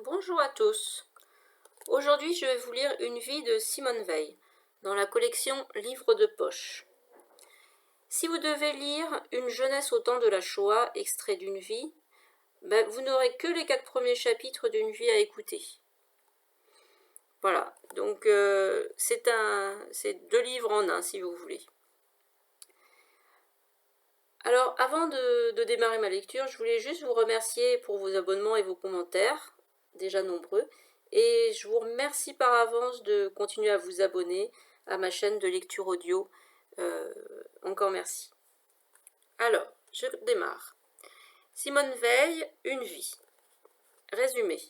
Bonjour à tous. Aujourd'hui, je vais vous lire une vie de Simone Weil dans la collection Livres de poche. Si vous devez lire Une jeunesse au temps de la Shoah, extrait d'une vie, vous n'aurez que les 4 premiers chapitres d'une vie à écouter. Voilà, donc c'est 2 livres en un si vous voulez. Alors, avant de démarrer ma lecture, je voulais juste vous remercier pour vos abonnements et vos commentaires, déjà nombreux, et je vous remercie par avance de continuer à vous abonner à ma chaîne de lecture audio. Encore merci. Alors, je démarre. Simone Weil, Une vie. Résumé.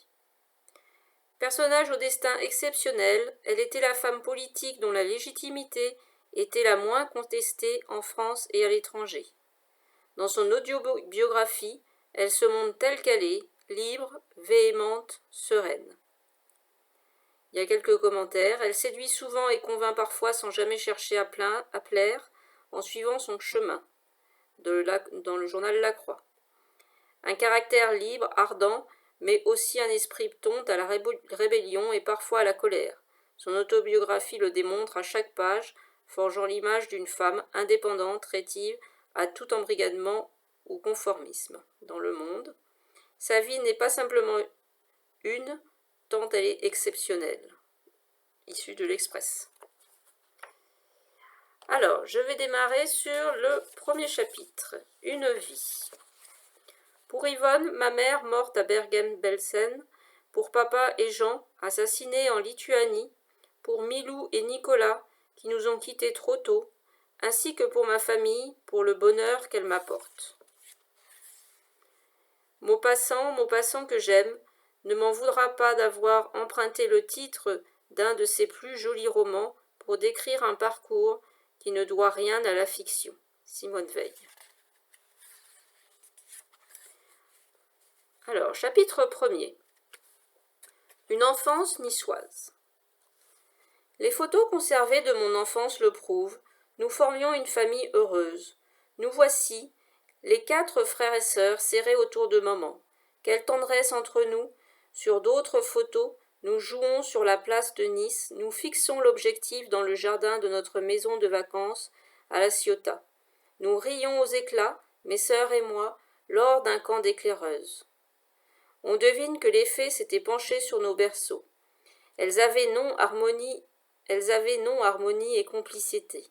Personnage au destin exceptionnel, elle était la femme politique dont la légitimité était la moins contestée en France et à l'étranger. Dans son audiobiographie, elle se montre telle qu'elle est, libre, véhémente, sereine. Il y a quelques commentaires. Elle séduit souvent et convainc parfois sans jamais chercher à plaire, en suivant son chemin. Dans le journal La Croix. Un caractère libre, ardent, mais aussi un esprit tonte à la rébellion et parfois à la colère. Son autobiographie le démontre à chaque page, forgeant l'image d'une femme indépendante, rétive, à tout embrigadement ou conformisme dans le monde. Sa vie n'est pas simplement une, tant elle est exceptionnelle. Issue de l'Express. Alors, je vais démarrer sur le premier chapitre, Une vie. Pour Yvonne, ma mère, morte à Bergen-Belsen, pour papa et Jean, assassinés en Lituanie, pour Milou et Nicolas, qui nous ont quittés trop tôt, ainsi que pour ma famille, pour le bonheur qu'elle m'apporte. Maupassant que j'aime, ne m'en voudra pas d'avoir emprunté le titre d'un de ses plus jolis romans pour décrire un parcours qui ne doit rien à la fiction. Simone Weil. Alors, chapitre 1er. Une enfance niçoise. Les photos conservées de mon enfance le prouvent, nous formions une famille heureuse. Nous voici, les 4 frères et sœurs serrés autour de maman. Quelle tendresse entre nous. Sur d'autres photos, nous jouons sur la place de Nice, nous fixons l'objectif dans le jardin de notre maison de vacances à la Ciotat. Nous rions aux éclats, mes sœurs et moi, lors d'un camp d'éclaireuses. On devine que les fées s'étaient penchées sur nos berceaux. Elles avaient nom harmonie et complicité.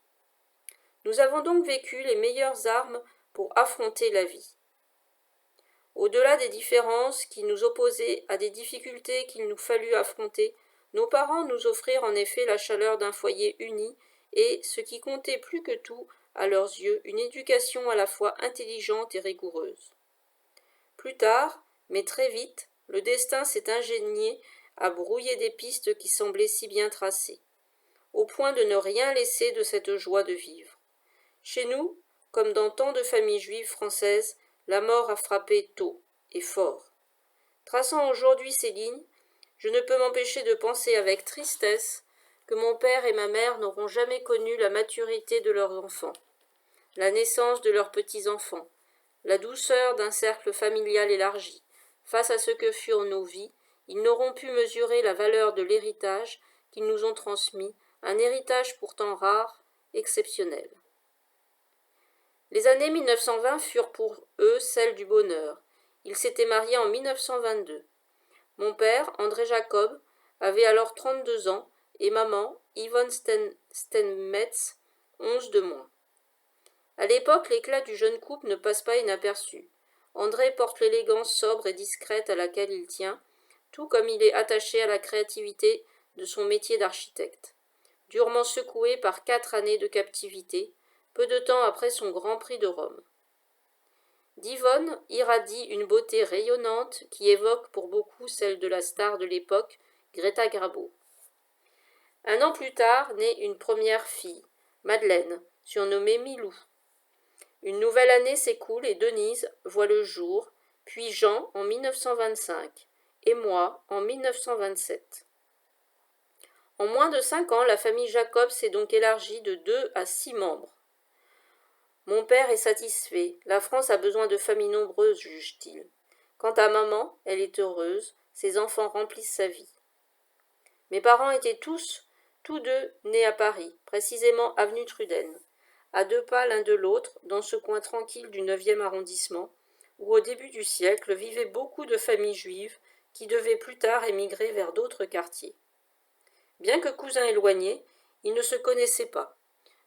Nous avons donc vécu les meilleures armes pour affronter la vie. Au-delà des différences qui nous opposaient à des difficultés qu'il nous fallut affronter, nos parents nous offrirent en effet la chaleur d'un foyer uni et, ce qui comptait plus que tout à leurs yeux, une éducation à la fois intelligente et rigoureuse. Plus tard, mais très vite, le destin s'est ingénié à brouiller des pistes qui semblaient si bien tracées, au point de ne rien laisser de cette joie de vivre. Chez nous, comme dans tant de familles juives françaises, la mort a frappé tôt et fort. Traçant aujourd'hui ces lignes, je ne peux m'empêcher de penser avec tristesse que mon père et ma mère n'auront jamais connu la maturité de leurs enfants, la naissance de leurs petits-enfants, la douceur d'un cercle familial élargi. Face à ce que furent nos vies, ils n'auront pu mesurer la valeur de l'héritage qu'ils nous ont transmis, un héritage pourtant rare, exceptionnel. Les années 1920 furent pour eux celles du bonheur. Ils s'étaient mariés en 1922. Mon père, André Jacob, avait alors 32 ans et maman, Yvonne Steinmetz, 11 de moins. À l'époque, l'éclat du jeune couple ne passe pas inaperçu. André porte l'élégance sobre et discrète à laquelle il tient, tout comme il est attaché à la créativité de son métier d'architecte. Durement secoué par 4 années de captivité, peu de temps après son Grand Prix de Rome. D'Yvonne irradie une beauté rayonnante qui évoque pour beaucoup celle de la star de l'époque, Greta Garbo. Un an plus tard naît une première fille, Madeleine, surnommée Milou. Une nouvelle année s'écoule et Denise voit le jour, puis Jean en 1925 et moi en 1927. En moins de 5 ans, la famille Jacob s'est donc élargie de 2 à 6 membres. Mon père est satisfait, la France a besoin de familles nombreuses, juge-t-il. Quant à maman, elle est heureuse, ses enfants remplissent sa vie. Mes parents étaient tous deux nés à Paris, précisément avenue Trudel, à 2 pas l'un de l'autre, dans ce coin tranquille du 9e arrondissement, où au début du siècle vivaient beaucoup de familles juives qui devaient plus tard émigrer vers d'autres quartiers. Bien que cousins éloignés, ils ne se connaissaient pas.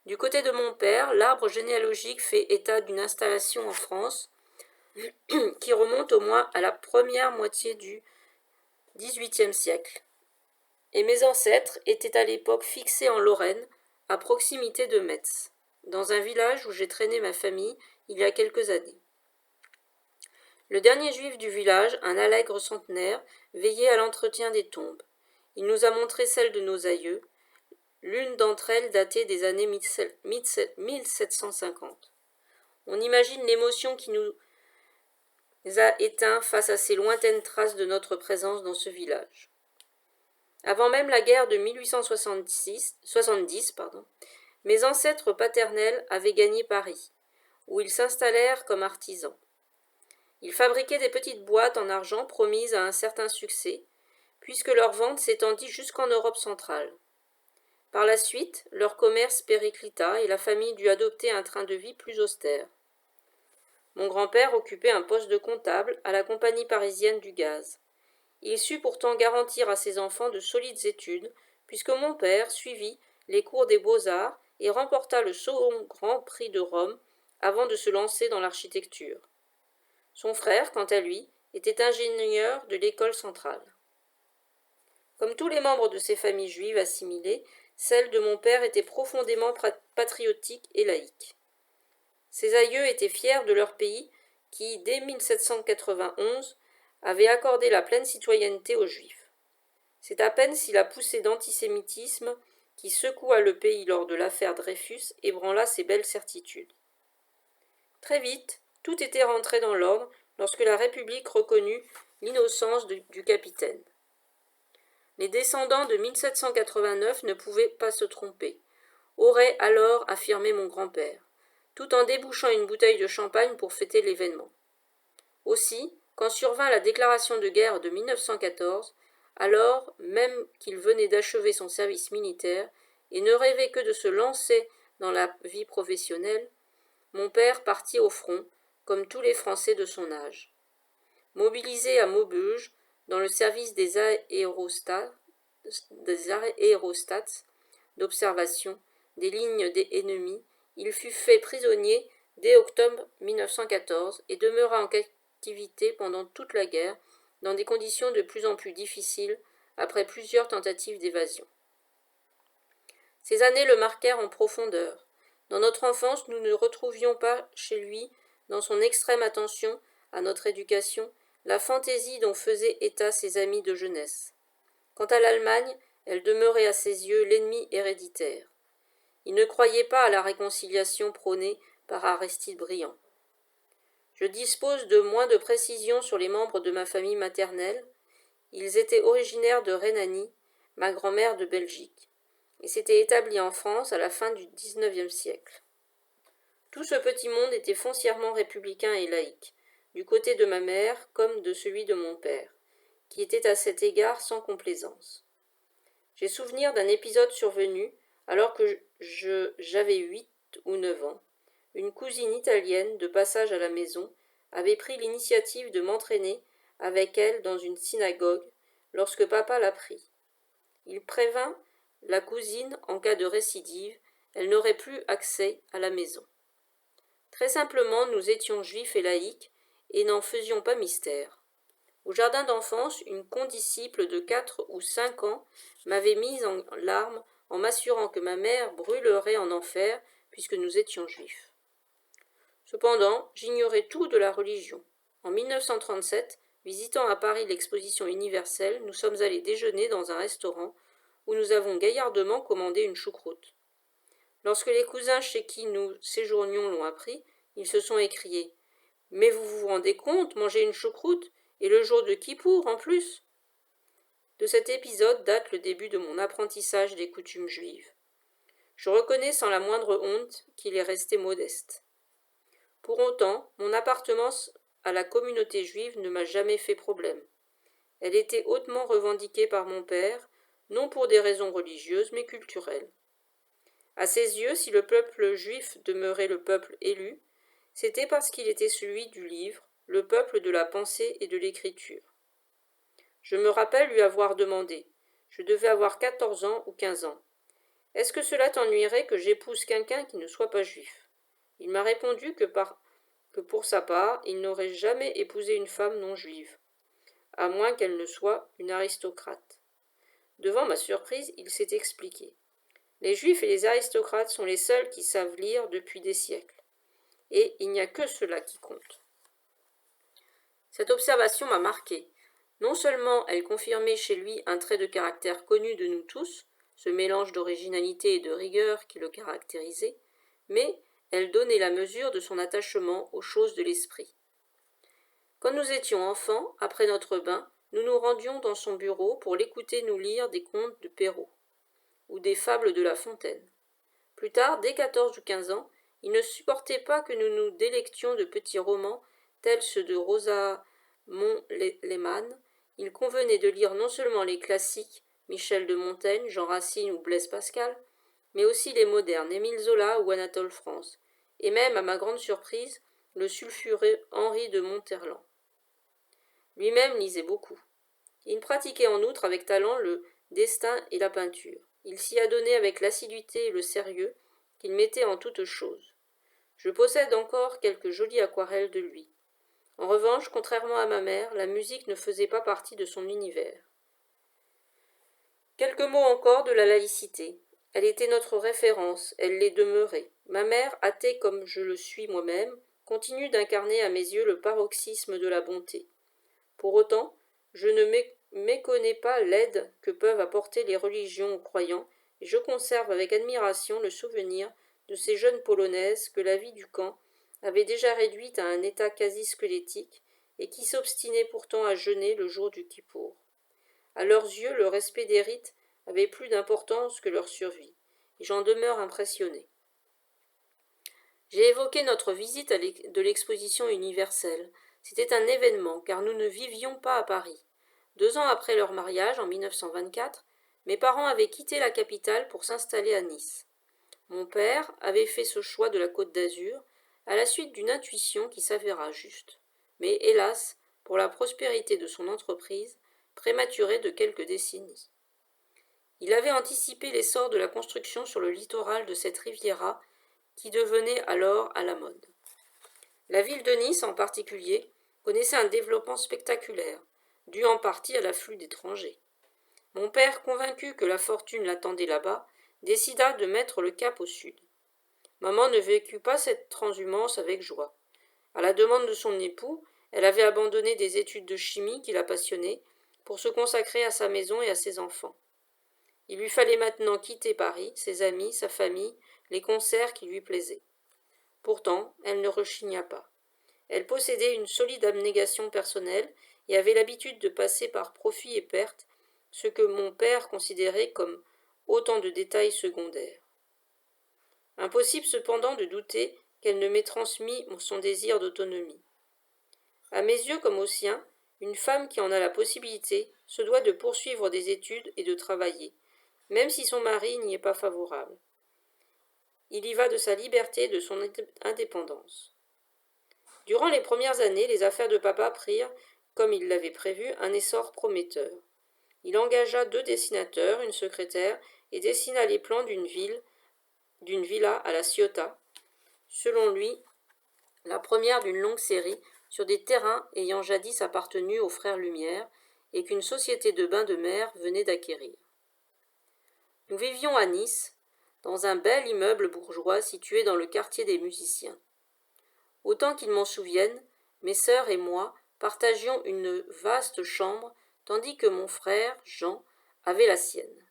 Du côté de mon père, l'arbre généalogique fait état d'une installation en France qui remonte au moins à la première moitié du XVIIIe siècle. Et mes ancêtres étaient à l'époque fixés en Lorraine, à proximité de Metz, dans un village où j'ai traîné ma famille il y a quelques années. Le dernier juif du village, un allègre centenaire, veillait à l'entretien des tombes. Il nous a montré celles de nos aïeux, l'une d'entre elles datée des années 1750. On imagine l'émotion qui nous a éteints face à ces lointaines traces de notre présence dans ce village. Avant même la guerre de 1870, mes ancêtres paternels avaient gagné Paris, où ils s'installèrent comme artisans. Ils fabriquaient des petites boîtes en argent promises à un certain succès, puisque leur vente s'étendit jusqu'en Europe centrale. Par la suite, leur commerce périclita et la famille dut adopter un train de vie plus austère. Mon grand-père occupait un poste de comptable à la compagnie parisienne du gaz. Il sut pourtant garantir à ses enfants de solides études, puisque mon père suivit les cours des beaux-arts et remporta le second Grand Prix de Rome avant de se lancer dans l'architecture. Son frère, quant à lui, était ingénieur de l'école centrale. Comme tous les membres de ces familles juives assimilées, celle de mon père était profondément patriotique et laïque. Ses aïeux étaient fiers de leur pays qui, dès 1791, avait accordé la pleine citoyenneté aux Juifs. C'est à peine si la poussée d'antisémitisme qui secoua le pays lors de l'affaire Dreyfus ébranla ses belles certitudes. Très vite, tout était rentré dans l'ordre lorsque la République reconnut l'innocence du capitaine. Les descendants de 1789 ne pouvaient pas se tromper, aurait alors affirmé mon grand-père, tout en débouchant une bouteille de champagne pour fêter l'événement. Aussi, quand survint la déclaration de guerre de 1914, alors même qu'il venait d'achever son service militaire et ne rêvait que de se lancer dans la vie professionnelle, mon père partit au front, comme tous les Français de son âge. Mobilisé à Maubeuge, dans le service des aérostats d'observation des lignes des ennemis, il fut fait prisonnier dès octobre 1914 et demeura en captivité pendant toute la guerre, dans des conditions de plus en plus difficiles après plusieurs tentatives d'évasion. Ces années le marquèrent en profondeur. Dans notre enfance, nous ne retrouvions pas chez lui, dans son extrême attention à notre éducation, la fantaisie dont faisaient état ses amis de jeunesse. Quant à l'Allemagne, elle demeurait à ses yeux l'ennemi héréditaire. Il ne croyait pas à la réconciliation prônée par Aristide Briand. Je dispose de moins de précisions sur les membres de ma famille maternelle. Ils étaient originaires de Rhénanie, ma grand-mère de Belgique, et s'étaient établis en France à la fin du XIXe siècle. Tout ce petit monde était foncièrement républicain et laïque, du côté de ma mère comme de celui de mon père, qui était à cet égard sans complaisance. J'ai souvenir d'un épisode survenu alors que j'avais 8 ou 9 ans. Une cousine italienne, de passage à la maison, avait pris l'initiative de m'entraîner avec elle dans une synagogue lorsque papa l'apprit. Il prévint la cousine en cas de récidive, elle n'aurait plus accès à la maison. Très simplement, nous étions juifs et laïcs et n'en faisions pas mystère. Au jardin d'enfance, une condisciple de 4 ou 5 ans m'avait mise en larmes en m'assurant que ma mère brûlerait en enfer puisque nous étions juifs. Cependant, j'ignorais tout de la religion. En 1937, visitant à Paris l'exposition universelle, nous sommes allés déjeuner dans un restaurant où nous avons gaillardement commandé une choucroute. Lorsque les cousins chez qui nous séjournions l'ont appris, ils se sont écriés « Mais vous vous rendez compte, manger une choucroute, et le jour de Kippour en plus ?» De cet épisode date le début de mon apprentissage des coutumes juives. Je reconnais sans la moindre honte qu'il est resté modeste. Pour autant, mon appartenance à la communauté juive ne m'a jamais fait problème. Elle était hautement revendiquée par mon père, non pour des raisons religieuses, mais culturelles. À ses yeux, si le peuple juif demeurait le peuple élu, c'était parce qu'il était celui du livre, le peuple de la pensée et de l'écriture. Je me rappelle lui avoir demandé, je devais avoir 14 ans ou 15 ans, est-ce que cela t'ennuierait que j'épouse quelqu'un qui ne soit pas juif? Il m'a répondu que pour sa part, il n'aurait jamais épousé une femme non juive, à moins qu'elle ne soit une aristocrate. Devant ma surprise, il s'est expliqué. Les juifs et les aristocrates sont les seuls qui savent lire depuis des siècles, et il n'y a que cela qui compte. Cette observation m'a marqué. Non seulement elle confirmait chez lui un trait de caractère connu de nous tous, ce mélange d'originalité et de rigueur qui le caractérisait, mais elle donnait la mesure de son attachement aux choses de l'esprit. Quand nous étions enfants, après notre bain, nous nous rendions dans son bureau pour l'écouter nous lire des contes de Perrault ou des fables de La Fontaine. Plus tard, dès 14 ou 15 ans, il ne supportait pas que nous nous délections de petits romans tels ceux de Rosamond Lehmann. Il convenait de lire non seulement les classiques, Michel de Montaigne, Jean Racine ou Blaise Pascal, mais aussi les modernes, Émile Zola ou Anatole France, et même, à ma grande surprise, le sulfureux Henri de Monterland. Lui-même lisait beaucoup. Il pratiquait en outre avec talent le dessin et la peinture. Il s'y adonnait avec l'assiduité et le sérieux qu'il mettait en toutes choses. Je possède encore quelques jolies aquarelles de lui. En revanche, contrairement à ma mère, la musique ne faisait pas partie de son univers. Quelques mots encore de la laïcité. Elle était notre référence, elle l'est demeurée. Ma mère, athée comme je le suis moi-même, continue d'incarner à mes yeux le paroxysme de la bonté. Pour autant, je ne méconnais pas l'aide que peuvent apporter les religions aux croyants, et je conserve avec admiration le souvenir de ces jeunes Polonaises que la vie du camp avait déjà réduites à un état quasi squelettique et qui s'obstinaient pourtant à jeûner le jour du Kippour. À leurs yeux, le respect des rites avait plus d'importance que leur survie, et j'en demeure impressionné. J'ai évoqué notre visite de l'exposition universelle. C'était un événement, car nous ne vivions pas à Paris. 2 ans après leur mariage, en 1924, mes parents avaient quitté la capitale pour s'installer à Nice. Mon père avait fait ce choix de la Côte d'Azur à la suite d'une intuition qui s'avéra juste, mais hélas, pour la prospérité de son entreprise, prématurée de quelques décennies. Il avait anticipé l'essor de la construction sur le littoral de cette Riviera qui devenait alors à la mode. La ville de Nice, en particulier, connaissait un développement spectaculaire, dû en partie à l'afflux d'étrangers. Mon père, convaincu que la fortune l'attendait là-bas, décida de mettre le cap au sud. Maman ne vécut pas cette transhumance avec joie. À la demande de son époux, elle avait abandonné des études de chimie qui la passionnaient pour se consacrer à sa maison et à ses enfants. Il lui fallait maintenant quitter Paris, ses amis, sa famille, les concerts qui lui plaisaient. Pourtant, elle ne rechigna pas. Elle possédait une solide abnégation personnelle et avait l'habitude de passer par profit et perte ce que mon père considérait comme autant de détails secondaires. Impossible cependant de douter qu'elle ne m'ait transmis son désir d'autonomie. À mes yeux comme aux siens, une femme qui en a la possibilité se doit de poursuivre des études et de travailler, même si son mari n'y est pas favorable. Il y va de sa liberté et de son indépendance. Durant les premières années, les affaires de papa prirent, comme il l'avait prévu, un essor prometteur. Il engagea 2 dessinateurs, une secrétaire, et dessina les plans d'une villa à la Ciotat, selon lui, la première d'une longue série sur des terrains ayant jadis appartenu aux frères Lumière et qu'une société de bains de mer venait d'acquérir. Nous vivions à Nice, dans un bel immeuble bourgeois situé dans le quartier des musiciens. Autant qu'il m'en souvienne, mes sœurs et moi partagions une vaste chambre, tandis que mon frère, Jean, avait la sienne.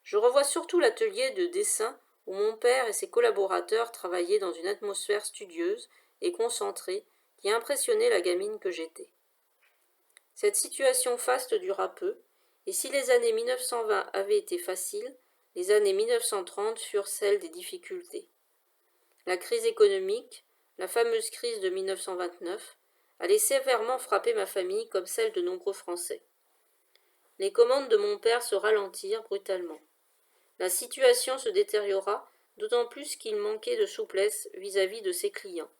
Je revois surtout l'atelier de dessin où mon père et ses collaborateurs travaillaient dans une atmosphère studieuse et concentrée qui impressionnait la gamine que j'étais. Cette situation faste dura peu, et si les années 1920 avaient été faciles, les années 1930 furent celles des difficultés. La crise économique, la fameuse crise de 1929, allait sévèrement frapper ma famille comme celle de nombreux Français. Les commandes de mon père se ralentirent brutalement. La situation se détériora, d'autant plus qu'il manquait de souplesse vis-à-vis de ses clients,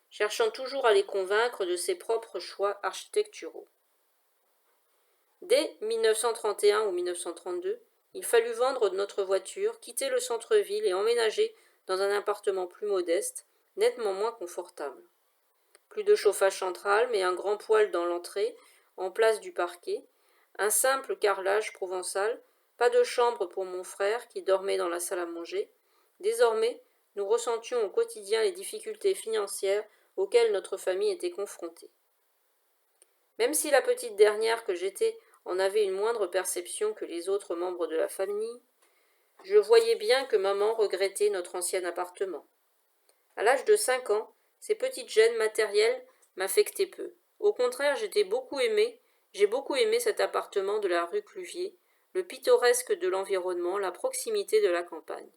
cherchant toujours à les convaincre de ses propres choix architecturaux. Dès 1931 ou 1932, il fallut vendre notre voiture, quitter le centre-ville et emménager dans un appartement plus modeste, nettement moins confortable. Plus de chauffage central, mais un grand poêle dans l'entrée, en place du parquet, un simple carrelage provençal, pas de chambre pour mon frère qui dormait dans la salle à manger. Désormais, nous ressentions au quotidien les difficultés financières auxquelles notre famille était confrontée. Même si la petite dernière que j'étais en avait une moindre perception que les autres membres de la famille, je voyais bien que maman regrettait notre ancien appartement. À l'âge de 5 ans, ces petites gênes matérielles m'affectaient peu. Au contraire, j'ai beaucoup aimé cet appartement de la rue Cluvier, le pittoresque de l'environnement, la proximité de la campagne.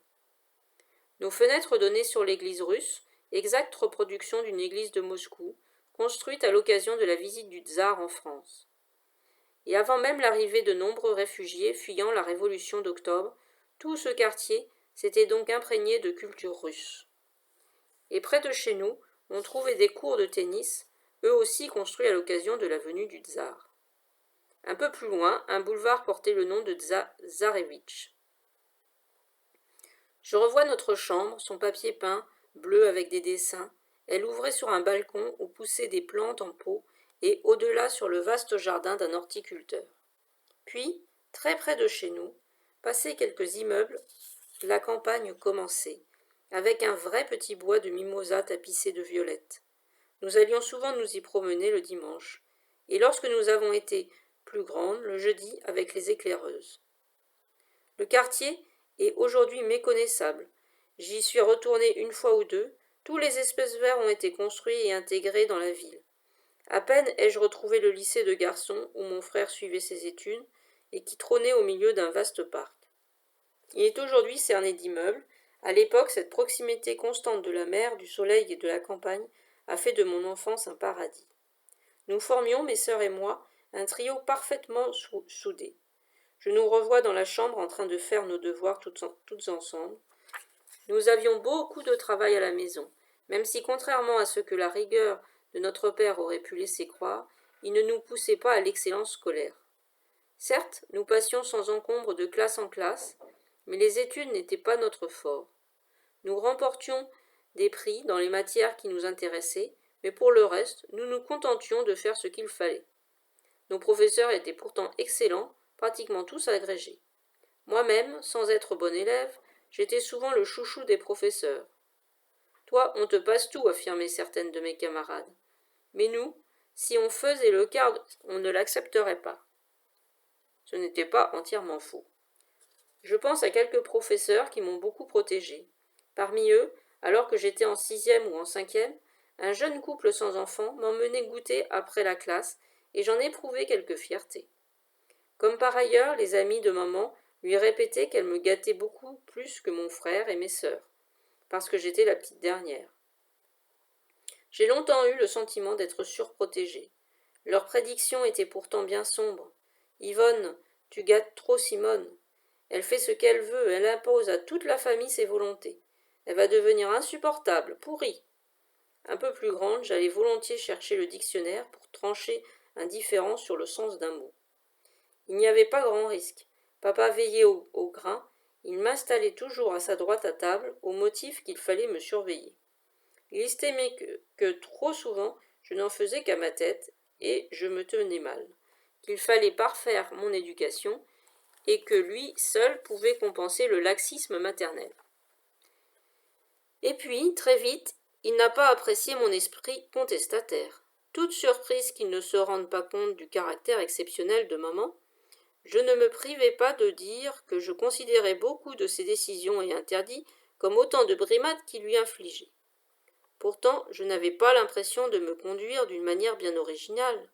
Nos fenêtres donnaient sur l'église russe, exacte reproduction d'une église de Moscou, construite à l'occasion de la visite du tsar en France. Et avant même l'arrivée de nombreux réfugiés fuyant la révolution d'octobre, tout ce quartier s'était donc imprégné de culture russe. Et près de chez nous, on trouvait des cours de tennis, eux aussi construits à l'occasion de la venue du tsar. Un peu plus loin, un boulevard portait le nom de Tsarevitch. Je revois notre chambre, son papier peint, bleu avec des dessins. Elle ouvrait sur un balcon où poussaient des plantes en pot et au-delà sur le vaste jardin d'un horticulteur. Puis, très près de chez nous, passés quelques immeubles, la campagne commençait, avec un vrai petit bois de mimosa tapissé de violettes. Nous allions souvent nous y promener le dimanche, et lorsque nous avons été plus grandes, le jeudi avec les éclaireuses. Le quartier est aujourd'hui méconnaissable. J'y suis retournée une fois ou deux, tous les espaces verts ont été construits et intégrés dans la ville. À peine ai-je retrouvé le lycée de garçons où mon frère suivait ses études et qui trônait au milieu d'un vaste parc. Il est aujourd'hui cerné d'immeubles. À l'époque, cette proximité constante de la mer, du soleil et de la campagne a fait de mon enfance un paradis. Nous formions, mes sœurs et moi, un trio parfaitement soudé. Je nous revois dans la chambre en train de faire nos devoirs toutes ensemble. Nous avions beaucoup de travail à la maison, même si, contrairement à ce que la rigueur de notre père aurait pu laisser croire, il ne nous poussait pas à l'excellence scolaire. Certes, nous passions sans encombre de classe en classe, mais les études n'étaient pas notre fort. Nous remportions des prix dans les matières qui nous intéressaient, mais pour le reste, nous nous contentions de faire ce qu'il fallait. Nos professeurs étaient pourtant excellents, pratiquement tous agrégés. Moi-même, sans être bon élève, j'étais souvent le chouchou des professeurs. Toi, on te passe tout, affirmaient certaines de mes camarades. Mais nous, si on faisait le quart, on ne l'accepterait pas. Ce n'était pas entièrement faux. Je pense à quelques professeurs qui m'ont beaucoup protégée. Parmi eux, alors que j'étais en 6e ou en 5e, un jeune couple sans enfants m'emmenait goûter après la classe et j'en éprouvais quelque fierté. Comme par ailleurs, les amis de maman lui répétaient qu'elle me gâtait beaucoup plus que mon frère et mes sœurs, parce que j'étais la petite dernière. J'ai longtemps eu le sentiment d'être surprotégée. Leurs prédictions étaient pourtant bien sombres. « Yvonne, tu gâtes trop Simone. Elle fait ce qu'elle veut, elle impose à toute la famille ses volontés. Elle va devenir insupportable, pourrie. » Un peu plus grande, j'allais volontiers chercher le dictionnaire pour trancher un différend sur le sens d'un mot. Il n'y avait pas grand risque. Papa veillait au grain, il m'installait toujours à sa droite à table, au motif qu'il fallait me surveiller. Il estimait que trop souvent je n'en faisais qu'à ma tête, et je me tenais mal, qu'il fallait parfaire mon éducation, et que lui seul pouvait compenser le laxisme maternel. Et puis, très vite, il n'a pas apprécié mon esprit contestataire. Toute surprise qu'il ne se rende pas compte du caractère exceptionnel de maman, je ne me privais pas de dire que je considérais beaucoup de ses décisions et interdits comme autant de brimades qu'il lui infligeait. Pourtant, je n'avais pas l'impression de me conduire d'une manière bien originale.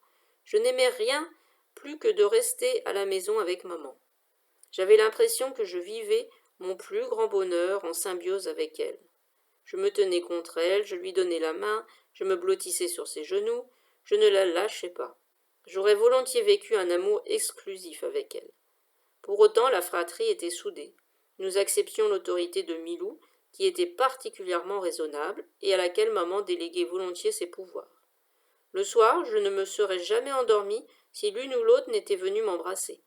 Je n'aimais rien plus que de rester à la maison avec maman. J'avais l'impression que je vivais mon plus grand bonheur en symbiose avec elle. Je me tenais contre elle, je lui donnais la main, je me blottissais sur ses genoux, je ne la lâchais pas. J'aurais volontiers vécu un amour exclusif avec elle. Pour autant, la fratrie était soudée. Nous acceptions l'autorité de Milou, qui était particulièrement raisonnable et à laquelle maman déléguait volontiers ses pouvoirs. Le soir, je ne me serais jamais endormie si l'une ou l'autre n'était venue m'embrasser.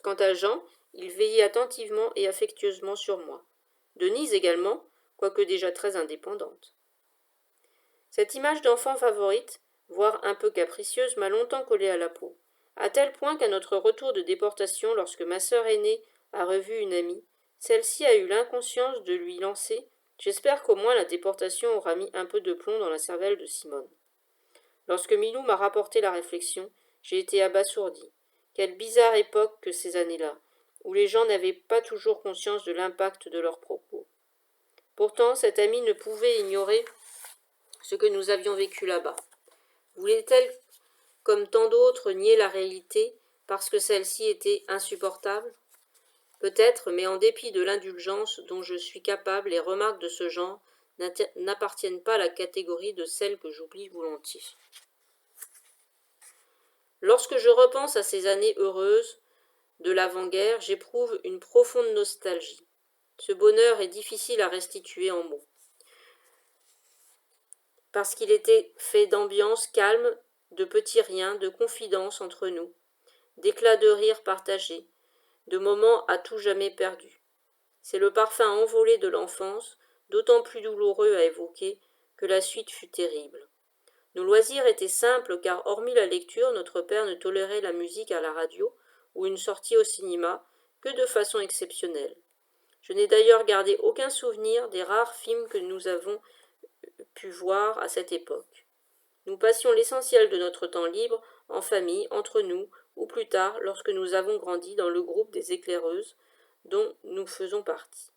Quant à Jean, il veillait attentivement et affectueusement sur moi. Denise également, quoique déjà très indépendante. Cette image d'enfant favorite, voire un peu capricieuse, m'a longtemps collée à la peau, à tel point qu'à notre retour de déportation, lorsque ma sœur aînée a revu une amie, celle-ci a eu l'inconscience de lui lancer « J'espère qu'au moins la déportation aura mis un peu de plomb dans la cervelle de Simone. » Lorsque Milou m'a rapporté la réflexion, j'ai été abasourdi. Quelle bizarre époque que ces années-là, où les gens n'avaient pas toujours conscience de l'impact de leurs propos. Pourtant, cette amie ne pouvait ignorer ce que nous avions vécu là-bas. Voulait-elle, comme tant d'autres, nier la réalité parce que celle-ci était insupportable? Peut-être, mais en dépit de l'indulgence dont je suis capable, les remarques de ce genre n'appartiennent pas à la catégorie de celles que j'oublie volontiers. Lorsque je repense à ces années heureuses de l'avant-guerre, j'éprouve une profonde nostalgie. Ce bonheur est difficile à restituer en mots, parce qu'il était fait d'ambiance calme, de petits riens, de confidences entre nous, d'éclats de rire partagés, de moments à tout jamais perdus. C'est le parfum envolé de l'enfance, d'autant plus douloureux à évoquer que la suite fut terrible. Nos loisirs étaient simples car, hormis la lecture, notre père ne tolérait la musique à la radio ou une sortie au cinéma que de façon exceptionnelle. Je n'ai d'ailleurs gardé aucun souvenir des rares films que nous avons pu voir à cette époque. Nous passions l'essentiel de notre temps libre en famille, entre nous, ou plus tard, lorsque nous avons grandi dans le groupe des éclaireuses dont nous faisons partie.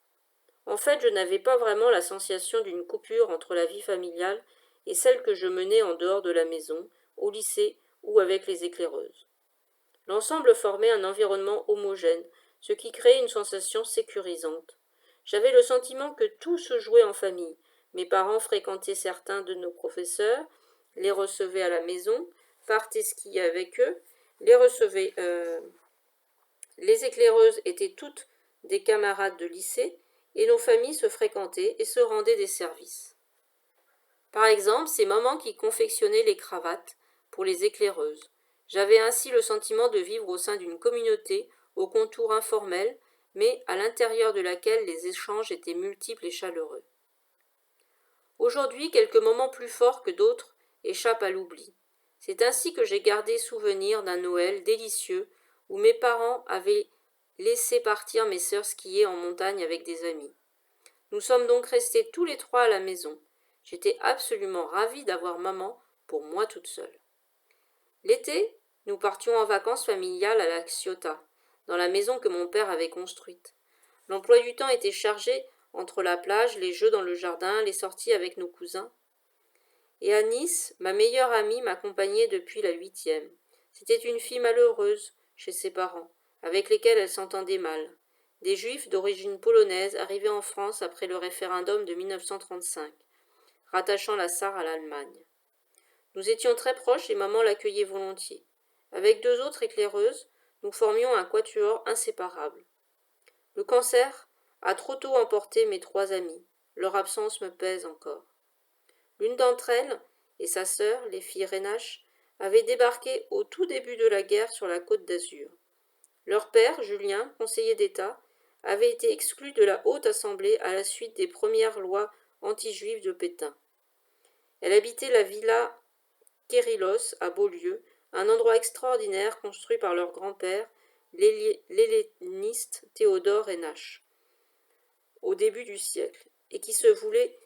En fait, je n'avais pas vraiment la sensation d'une coupure entre la vie familiale et celle que je menais en dehors de la maison, au lycée ou avec les éclaireuses. L'ensemble formait un environnement homogène, ce qui créait une sensation sécurisante. J'avais le sentiment que tout se jouait en famille. Mes parents fréquentaient certains de nos professeurs, les recevaient à la maison, partaient skier avec eux, les recevaient. Les éclaireuses étaient toutes des camarades de lycée, et nos familles se fréquentaient et se rendaient des services. Par exemple, c'est maman qui confectionnait les cravates pour les éclaireuses. J'avais ainsi le sentiment de vivre au sein d'une communauté aux contours informels, mais à l'intérieur de laquelle les échanges étaient multiples et chaleureux. Aujourd'hui, quelques moments plus forts que d'autres échappent à l'oubli. C'est ainsi que j'ai gardé souvenir d'un Noël délicieux où mes parents avaient laissé partir mes sœurs skier en montagne avec des amis. Nous sommes donc restés tous les trois à la maison. J'étais absolument ravie d'avoir maman pour moi toute seule. L'été, nous partions en vacances familiales à la Ciotat, dans la maison que mon père avait construite. L'emploi du temps était chargé entre la plage, les jeux dans le jardin, les sorties avec nos cousins. Et à Nice, ma meilleure amie m'accompagnait depuis la 8e. C'était une fille malheureuse chez ses parents, avec lesquels elle s'entendait mal. Des juifs d'origine polonaise arrivés en France après le référendum de 1935, rattachant la Sarre à l'Allemagne. Nous étions très proches et maman l'accueillait volontiers. Avec deux autres éclaireuses, nous formions un quatuor inséparable. Le cancer a trop tôt emporté mes trois amies. Leur absence me pèse encore. L'une d'entre elles et sa sœur, les filles Renache, avaient débarqué au tout début de la guerre sur la côte d'Azur. Leur père, Julien, conseiller d'État, avait été exclu de la Haute Assemblée à la suite des premières lois anti-juives de Pétain. Elle habitait la villa Kérylos à Beaulieu, un endroit extraordinaire construit par leur grand-père, l'helléniste Théodore Renache, au début du siècle, et qui se voulait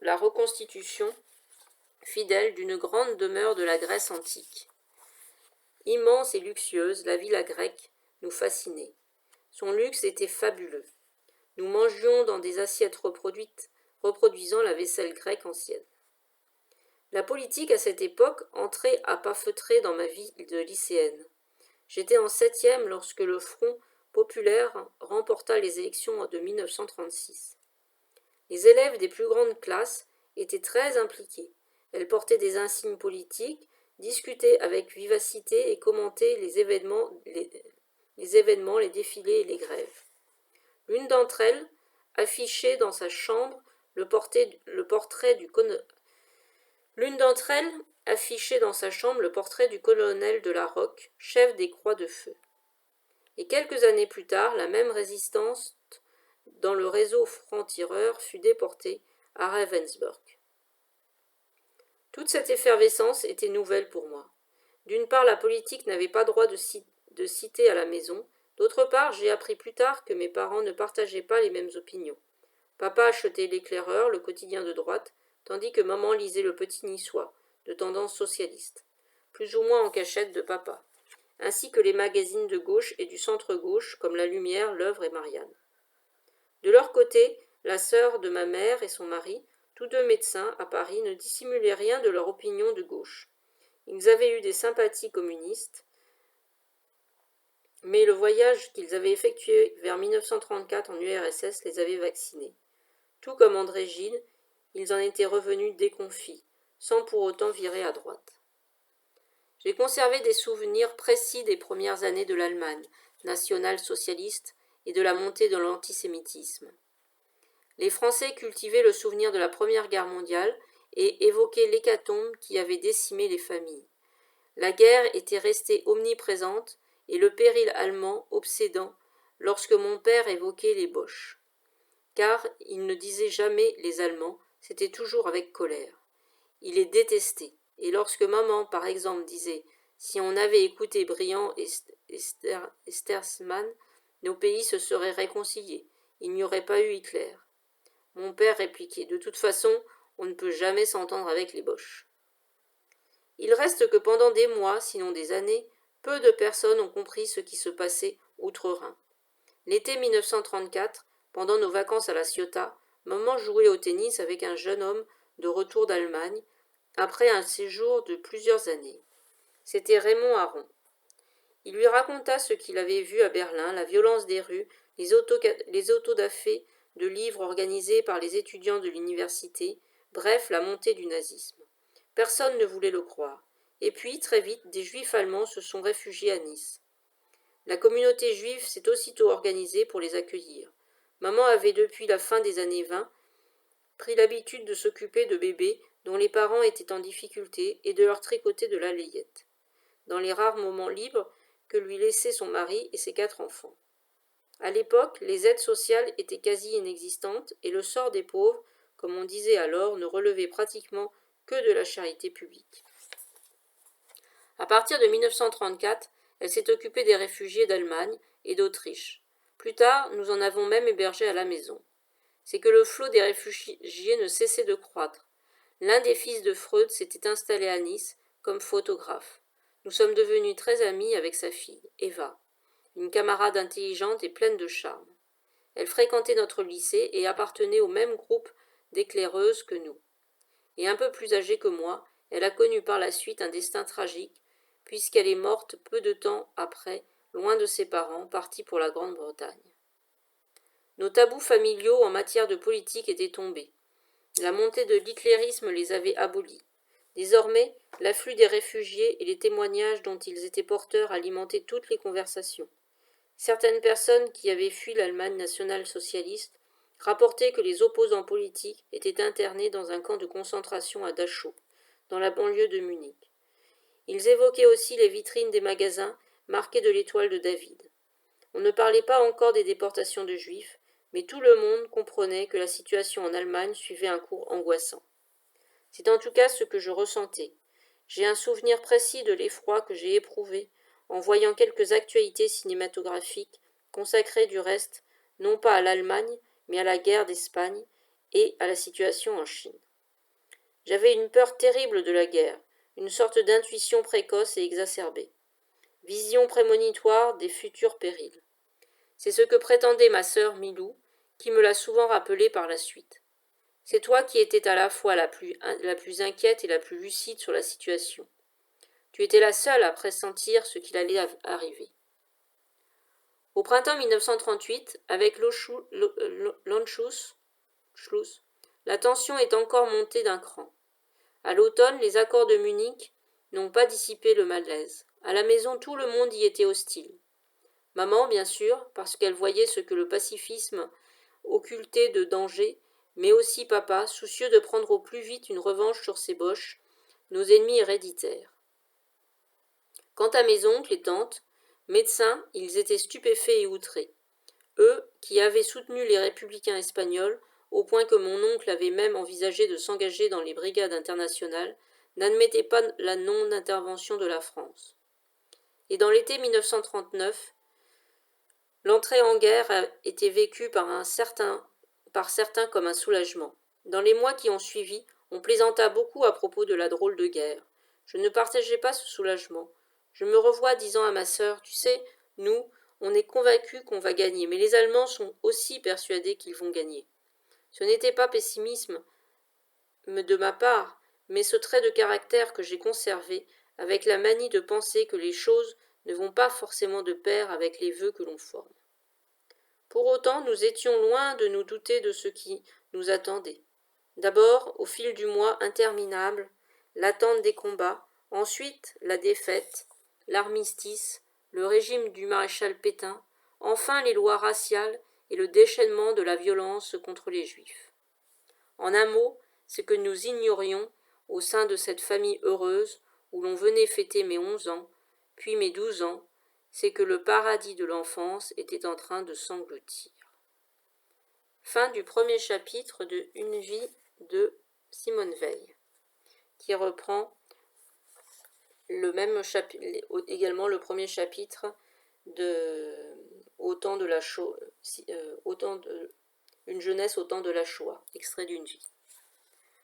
la reconstitution fidèle d'une grande demeure de la Grèce antique. Immense et luxueuse, la villa grecque nous fascinait. Son luxe était fabuleux. Nous mangions dans des assiettes reproduisant la vaisselle grecque ancienne. La politique à cette époque entrait à pas feutrés dans ma vie de lycéenne. J'étais en 7e lorsque le Front populaire remporta les élections de 1936. Les élèves des plus grandes classes étaient très impliqués. Elle portait des insignes politiques, discutait avec vivacité et commentait les événements, les défilés et les grèves. L'une d'entre elles affichait dans sa chambre le portrait du colonel de la Roque, chef des Croix de Feu. Et quelques années plus tard, la même résistance dans le réseau franc-tireur fut déportée à Ravensburg. Toute cette effervescence était nouvelle pour moi. D'une part, la politique n'avait pas droit de citer à la maison. D'autre part, j'ai appris plus tard que mes parents ne partageaient pas les mêmes opinions. Papa achetait l'Éclaireur, le quotidien de droite, tandis que maman lisait le Petit Niçois, de tendance socialiste, plus ou moins en cachette de papa, ainsi que les magazines de gauche et du centre-gauche comme La Lumière, L'Œuvre et Marianne. De leur côté, la sœur de ma mère et son mari, tous deux médecins à Paris, ne dissimulaient rien de leur opinion de gauche. Ils avaient eu des sympathies communistes, mais le voyage qu'ils avaient effectué vers 1934 en URSS les avait vaccinés. Tout comme André Gide, ils en étaient revenus déconfits, sans pour autant virer à droite. J'ai conservé des souvenirs précis des premières années de l'Allemagne nationale-socialiste et de la montée de l'antisémitisme. Les Français cultivaient le souvenir de la Première Guerre mondiale et évoquaient l'hécatombe qui avait décimé les familles. La guerre était restée omniprésente et le péril allemand obsédant lorsque mon père évoquait les Boches. Car il ne disait jamais les Allemands, c'était toujours avec colère. Il les détestait, et lorsque maman, par exemple, disait « Si on avait écouté Briand et Stersman, nos pays se seraient réconciliés, il n'y aurait pas eu Hitler. » Mon père répliquait « De toute façon, on ne peut jamais s'entendre avec les Boches. » Il reste que pendant des mois, sinon des années, peu de personnes ont compris ce qui se passait outre-Rhin. L'été 1934, pendant nos vacances à La Ciotat, maman jouait au tennis avec un jeune homme de retour d'Allemagne, après un séjour de plusieurs années. C'était Raymond Aron. Il lui raconta ce qu'il avait vu à Berlin, la violence des rues, les autodafés de livres organisés par les étudiants de l'université, bref, la montée du nazisme. Personne ne voulait le croire. Et puis, très vite, des juifs allemands se sont réfugiés à Nice. La communauté juive s'est aussitôt organisée pour les accueillir. Maman avait, depuis la fin des années 20, pris l'habitude de s'occuper de bébés dont les parents étaient en difficulté et de leur tricoter de la layette, dans les rares moments libres que lui laissaient son mari et ses 4 enfants. À l'époque, les aides sociales étaient quasi inexistantes et le sort des pauvres, comme on disait alors, ne relevait pratiquement que de la charité publique. À partir de 1934, elle s'est occupée des réfugiés d'Allemagne et d'Autriche. Plus tard, nous en avons même hébergé à la maison. C'est que le flot des réfugiés ne cessait de croître. L'un des fils de Freud s'était installé à Nice comme photographe. Nous sommes devenus très amis avec sa fille, Eva, une camarade intelligente et pleine de charme. Elle fréquentait notre lycée et appartenait au même groupe d'éclaireuses que nous. Et un peu plus âgée que moi, elle a connu par la suite un destin tragique, puisqu'elle est morte peu de temps après, loin de ses parents, partis pour la Grande-Bretagne. Nos tabous familiaux en matière de politique étaient tombés. La montée de l'hitlérisme les avait abolis. Désormais, l'afflux des réfugiés et les témoignages dont ils étaient porteurs alimentaient toutes les conversations. Certaines personnes qui avaient fui l'Allemagne nationale-socialiste rapportaient que les opposants politiques étaient internés dans un camp de concentration à Dachau, dans la banlieue de Munich. Ils évoquaient aussi les vitrines des magasins marquées de l'étoile de David. On ne parlait pas encore des déportations de juifs, mais tout le monde comprenait que la situation en Allemagne suivait un cours angoissant. C'est en tout cas ce que je ressentais. J'ai un souvenir précis de l'effroi que j'ai éprouvé en voyant quelques actualités cinématographiques consacrées du reste non pas à l'Allemagne, mais à la guerre d'Espagne et à la situation en Chine. J'avais une peur terrible de la guerre, une sorte d'intuition précoce et exacerbée. Vision prémonitoire des futurs périls. C'est ce que prétendait ma sœur Milou, qui me l'a souvent rappelé par la suite. C'est toi qui étais à la fois la plus inquiète et la plus lucide sur la situation. Tu étais la seule à pressentir ce qu'il allait arriver. Au printemps 1938, avec l'Anschluss, la tension est encore montée d'un cran. À l'automne, les accords de Munich n'ont pas dissipé le malaise. À la maison, tout le monde y était hostile. Maman, bien sûr, parce qu'elle voyait ce que le pacifisme occultait de danger, mais aussi papa, soucieux de prendre au plus vite une revanche sur ces Boches, nos ennemis héréditaires. Quant à mes oncles et tantes, médecins, ils étaient stupéfaits et outrés. Eux, qui avaient soutenu les républicains espagnols, au point que mon oncle avait même envisagé de s'engager dans les brigades internationales, n'admettaient pas la non-intervention de la France. Et dans l'été 1939, l'entrée en guerre a été vécue par certains comme un soulagement. Dans les mois qui ont suivi, on plaisanta beaucoup à propos de la drôle de guerre. Je ne partageais pas ce soulagement. Je me revois disant à ma sœur, tu sais, nous, on est convaincus qu'on va gagner, mais les Allemands sont aussi persuadés qu'ils vont gagner. Ce n'était pas pessimisme de ma part, mais ce trait de caractère que j'ai conservé, avec la manie de penser que les choses ne vont pas forcément de pair avec les vœux que l'on forme. Pour autant, nous étions loin de nous douter de ce qui nous attendait. D'abord, au fil du mois interminable, l'attente des combats, ensuite la défaite, l'armistice, le régime du maréchal Pétain, enfin les lois raciales et le déchaînement de la violence contre les Juifs. En un mot, ce que nous ignorions au sein de cette famille heureuse où l'on venait fêter mes 11 ans, puis mes 12 ans, c'est que le paradis de l'enfance était en train de s'engloutir. Fin du premier chapitre de Une vie de Simone Veil, qui reprend le même chapitre, également le premier chapitre de Autant de la Shoah, Une jeunesse au temps de la Shoah, extrait d'une vie.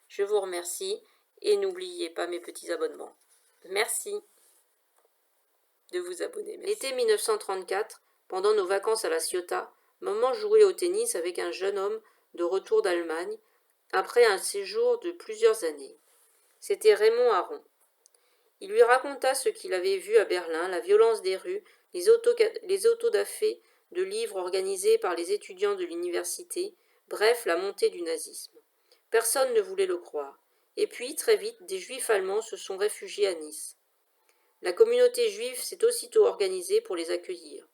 Je vous remercie et n'oubliez pas mes petits abonnements. Merci de vous abonner. L'été 1934, pendant nos vacances à La Ciotat, maman jouait au tennis avec un jeune homme de retour d'Allemagne après un séjour de plusieurs années. C'était Raymond Aron. Il lui raconta ce qu'il avait vu à Berlin, la violence des rues, les autodafés de livres organisés par les étudiants de l'université, bref, la montée du nazisme. Personne ne voulait le croire. Et puis, très vite, des juifs allemands se sont réfugiés à Nice. La communauté juive s'est aussitôt organisée pour les accueillir.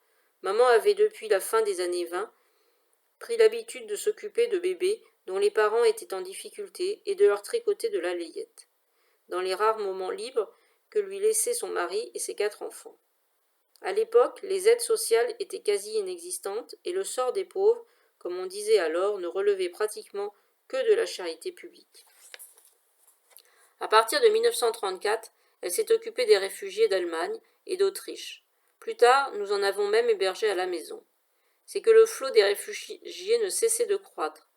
Maman avait, depuis la fin des années 20, pris l'habitude de s'occuper de bébés dont les parents étaient en difficulté et de leur tricoter de la layette, dans les rares moments libres que lui laissaient son mari et ses 4 enfants. À l'époque, les aides sociales étaient quasi inexistantes et le sort des pauvres, comme on disait alors, ne relevait pratiquement que de la charité publique. À partir de 1934, elle s'est occupée des réfugiés d'Allemagne et d'Autriche. Plus tard, nous en avons même hébergé à la maison. C'est que le flot des réfugiés ne cessait de croître.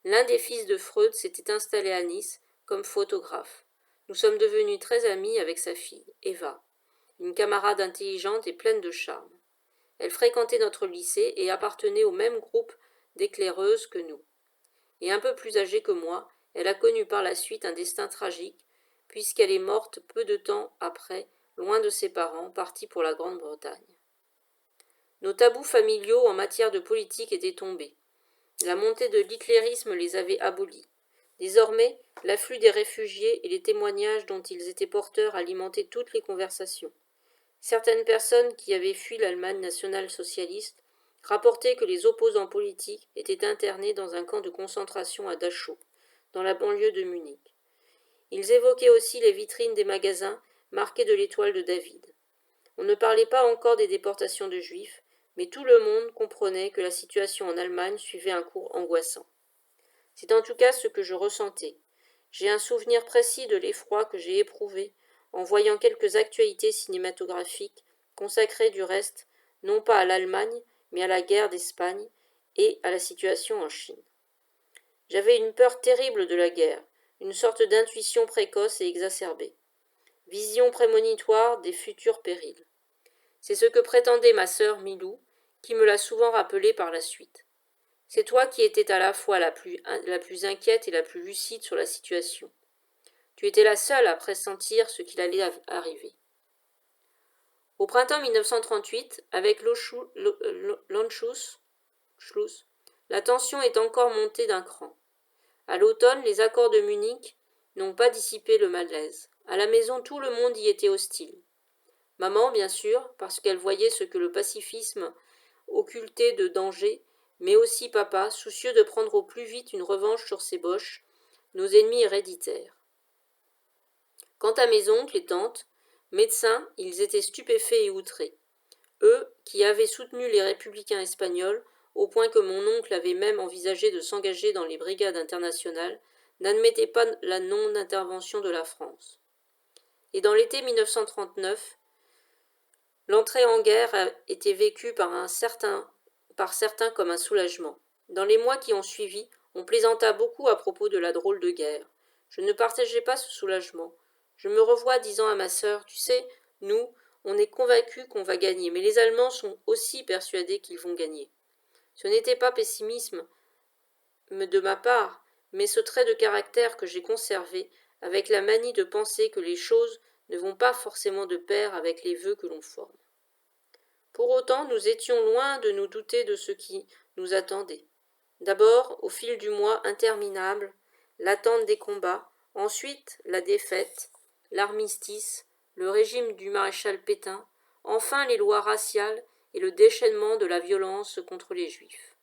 L'un des fils de Freud s'était installé à Nice comme photographe. Nous sommes devenus très amis avec sa fille, Eva, une camarade intelligente et pleine de charme. Elle fréquentait notre lycée et appartenait au même groupe d'éclaireuses que nous. Et un peu plus âgée que moi, elle a connu par la suite un destin tragique, puisqu'elle est morte peu de temps après, loin de ses parents, partis pour la Grande-Bretagne. Nos tabous familiaux en matière de politique étaient tombés. La montée de l'hitlérisme les avait abolis. Désormais, l'afflux des réfugiés et les témoignages dont ils étaient porteurs alimentaient toutes les conversations. Certaines personnes qui avaient fui l'Allemagne nationale-socialiste rapportaient que les opposants politiques étaient internés dans un camp de concentration à Dachau, dans la banlieue de Munich. Ils évoquaient aussi les vitrines des magasins marquées de l'étoile de David. On ne parlait pas encore des déportations de juifs, mais tout le monde comprenait que la situation en Allemagne suivait un cours angoissant. C'est en tout cas ce que je ressentais. J'ai un souvenir précis de l'effroi que j'ai éprouvé en voyant quelques actualités cinématographiques consacrées du reste non pas à l'Allemagne, mais à la guerre d'Espagne et à la situation en Chine. J'avais une peur terrible de la guerre, une sorte d'intuition précoce et exacerbée. Vision prémonitoire des futurs périls. C'est ce que prétendait ma sœur Milou, qui me l'a souvent rappelé par la suite. C'est toi qui étais à la fois la plus inquiète et la plus lucide sur la situation. Tu étais la seule à pressentir ce qu'il allait arriver. Au printemps 1938, avec l'Anschluss, la tension est encore montée d'un cran. À l'automne, les accords de Munich n'ont pas dissipé le malaise. À la maison, tout le monde y était hostile. Maman, bien sûr, parce qu'elle voyait ce que le pacifisme occultait de danger, mais aussi papa, soucieux de prendre au plus vite une revanche sur ces Boches, nos ennemis héréditaires. Quant à mes oncles et tantes, médecins, ils étaient stupéfaits et outrés. Eux, qui avaient soutenu les républicains espagnols, au point que mon oncle avait même envisagé de s'engager dans les brigades internationales, n'admettaient pas la non-intervention de la France. Et dans l'été 1939, l'entrée en guerre a été vécue par certains comme un soulagement. Dans les mois qui ont suivi, on plaisanta beaucoup à propos de la drôle de guerre. Je ne partageais pas ce soulagement. Je me revois disant à ma sœur, tu sais, nous, on est convaincus qu'on va gagner, mais les Allemands sont aussi persuadés qu'ils vont gagner. Ce n'était pas pessimisme de ma part, mais ce trait de caractère que j'ai conservé, avec la manie de penser que les choses ne vont pas forcément de pair avec les vœux que l'on forme. Pour autant, nous étions loin de nous douter de ce qui nous attendait. D'abord, au fil du mois interminable, l'attente des combats, ensuite la défaite, l'armistice, le régime du maréchal Pétain, enfin les lois raciales et le déchaînement de la violence contre les Juifs.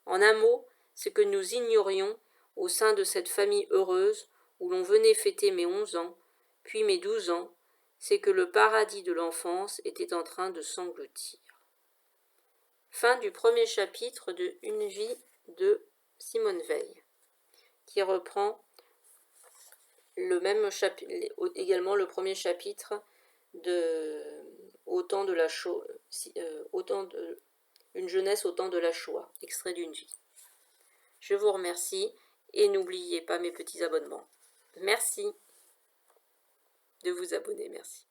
En un mot, ce que nous ignorions au sein de cette famille heureuse où l'on venait fêter mes 11 ans, puis mes 12 ans, c'est que le paradis de l'enfance était en train de s'engloutir. Fin du premier chapitre de Une vie de Simone Veil, qui reprend le même chapitre, également le premier chapitre de Autant de la Shoah, Une jeunesse au temps de la Shoah, extrait d'une vie. Je vous remercie et n'oubliez pas mes petits abonnements. Merci de vous abonner, merci.